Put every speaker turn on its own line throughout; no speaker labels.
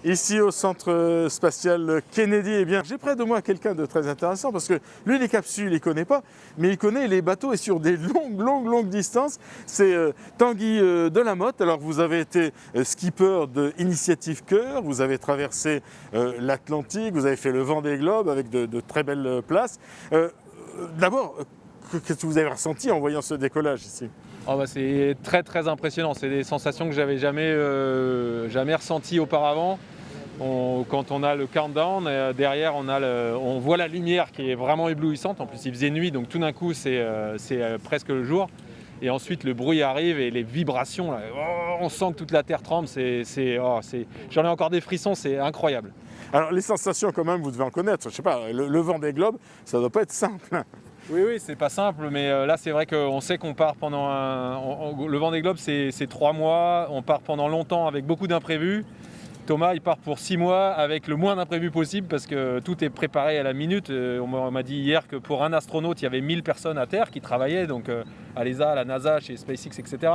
ici au centre spatial Kennedy. Eh bien, j'ai près de moi quelqu'un de très intéressant parce que lui, les capsules, il ne connaît pas, mais il connaît les bateaux et sur des longues distances. C'est Tanguy Delamotte. Alors, vous avez été skipper de Initiative Cœur, vous avez traversé l'Atlantique, vous avez fait le Vendée Globe avec de très belles places. D'abord, qu'est-ce que vous avez ressenti en voyant ce décollage ici?
Oh bah c'est très impressionnant, c'est des sensations que j'avais jamais ressenties auparavant. Quand on a le countdown, derrière on voit la lumière qui est vraiment éblouissante. En plus il faisait nuit, donc tout d'un coup c'est presque le jour. Et ensuite le bruit arrive et les vibrations, là, on sent que toute la terre tremble. J'en ai encore des frissons, c'est incroyable.
Alors les sensations quand même, vous devez en connaître. Je sais pas, le Vendée Globe, ça ne doit pas être simple.
Oui, c'est pas simple, mais là c'est vrai qu'on sait qu'on part pendant le Vendée Globe c'est 3 mois, on part pendant longtemps avec beaucoup d'imprévus. Thomas il part pour 6 mois avec le moins d'imprévus possible parce que tout est préparé à la minute. On m'a dit hier que pour un astronaute il y avait 1000 personnes à terre qui travaillaient, donc à l'ESA, à la NASA, chez SpaceX, etc.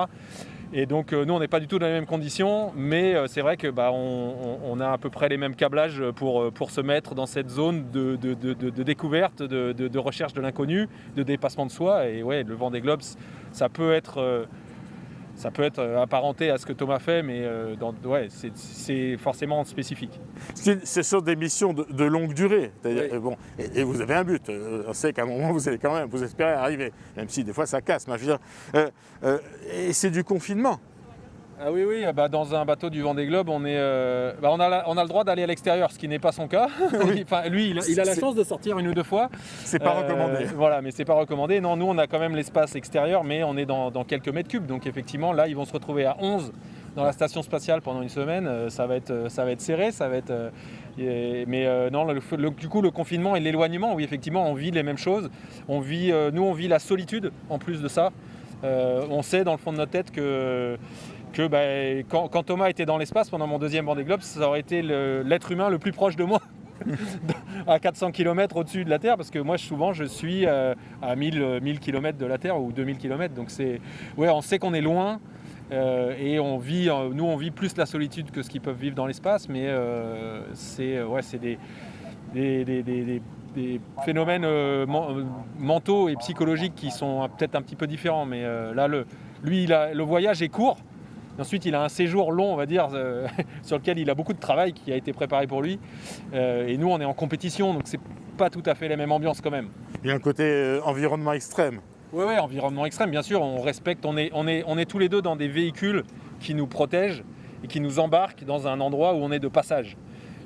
Et donc nous on n'est pas du tout dans les mêmes conditions, mais c'est vrai que on a à peu près les mêmes câblages pour se mettre dans cette zone de découverte, de recherche de l'inconnu, de dépassement de soi. Et ouais, le Vendée Globe, ça peut être apparenté à ce que Thomas fait, mais c'est forcément spécifique.
Ce sont des missions de longue durée.
Oui.
Bon, et vous avez un but. On sait qu'à un moment, vous allez quand même, vous espérez arriver, même si des fois ça casse. Mais je veux dire, et c'est du confinement.
Ah oui, dans un bateau du Vendée Globe, on a le droit d'aller à l'extérieur, ce qui n'est pas son cas.
Oui.
Enfin, lui, il a la chance de sortir 1 ou 2 fois.
C'est pas recommandé.
Voilà, mais c'est pas recommandé. Non, nous, on a quand même l'espace extérieur, mais on est dans quelques mètres cubes. Donc effectivement, là, ils vont se retrouver à 11 dans la station spatiale pendant une semaine. Ça va être serré, non, du coup, le confinement et l'éloignement, oui, effectivement, on vit les mêmes choses. On vit la solitude en plus de ça. On sait dans le fond de notre tête que quand Thomas était dans l'espace pendant mon deuxième Vendée Globe, ça aurait été l'être humain le plus proche de moi à 400 km au-dessus de la Terre, parce que moi souvent je suis à 1000 km de la Terre ou 2000 km, donc on sait qu'on est loin et on vit plus la solitude que ce qu'ils peuvent vivre dans l'espace, mais c'est des phénomènes mentaux et psychologiques qui sont peut-être un petit peu différents, mais là le voyage est court. Ensuite, il a un séjour long, on va dire, sur lequel il a beaucoup de travail qui a été préparé pour lui. Et nous, on est en compétition, donc c'est pas tout à fait la même ambiance quand même.
Il y a un côté environnement extrême.
Oui, environnement extrême, bien sûr. On respecte, on est tous les deux dans des véhicules qui nous protègent et qui nous embarquent dans un endroit où on est de passage.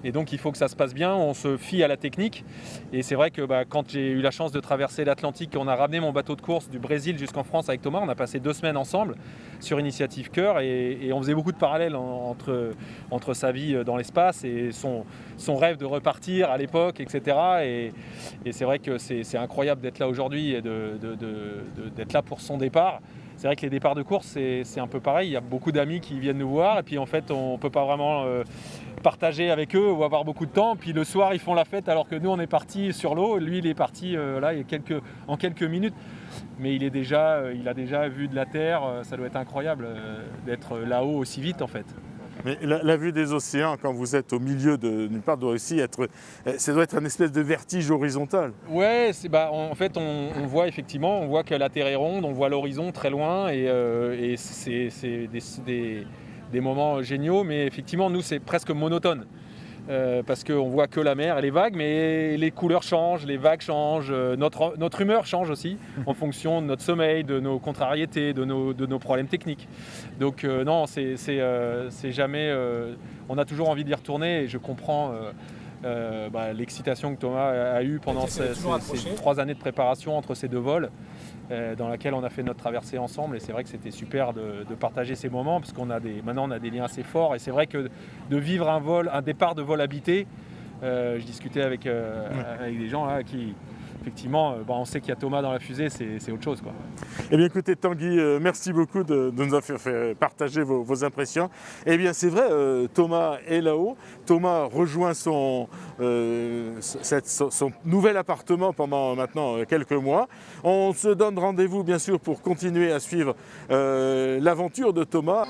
Et donc il faut que ça se passe bien, on se fie à la technique. Et c'est vrai que quand j'ai eu la chance de traverser l'Atlantique, on a ramené mon bateau de course du Brésil jusqu'en France avec Thomas, on a passé 2 semaines ensemble sur Initiative Cœur et on faisait beaucoup de parallèles entre sa vie dans l'espace et son rêve de repartir à l'époque, etc. Et c'est vrai que c'est incroyable d'être là aujourd'hui et d'être là pour son départ. C'est vrai que les départs de course, c'est un peu pareil. Il y a beaucoup d'amis qui viennent nous voir et puis en fait, on ne peut pas vraiment partager avec eux ou avoir beaucoup de temps. Puis le soir, ils font la fête alors que nous, on est partis sur l'eau. Lui, il est parti là en quelques minutes. Mais il a déjà vu de la Terre. Ça doit être incroyable d'être là-haut aussi vite en fait.
Mais la vue des océans, quand vous êtes au milieu d'une part, doit aussi ça doit être une espèce de vertige horizontal.
Ouais, en fait, on voit que la Terre est ronde, on voit l'horizon très loin, et c'est des moments géniaux, mais effectivement, nous, c'est presque monotone. Parce qu'on voit que la mer et les vagues, mais les couleurs changent, les vagues changent, notre humeur change aussi en fonction de notre sommeil, de nos contrariétés, de nos problèmes techniques. Donc non, c'est jamais... on a toujours envie d'y retourner et je comprends l'excitation que Thomas a eue pendant ces 3 années de préparation entre ces 2 vols. Dans laquelle on a fait notre traversée ensemble, et c'est vrai que c'était super de partager ces moments parce maintenant on a des liens assez forts, et c'est vrai que de vivre un départ de vol habité, je discutais avec des gens là qui effectivement, on sait qu'il y a Thomas dans la fusée, c'est autre chose, quoi.
Eh bien écoutez Tanguy, merci beaucoup de nous avoir fait partager vos impressions. Eh bien c'est vrai, Thomas est là-haut. Thomas rejoint son nouvel appartement pendant maintenant quelques mois. On se donne rendez-vous bien sûr pour continuer à suivre l'aventure de Thomas.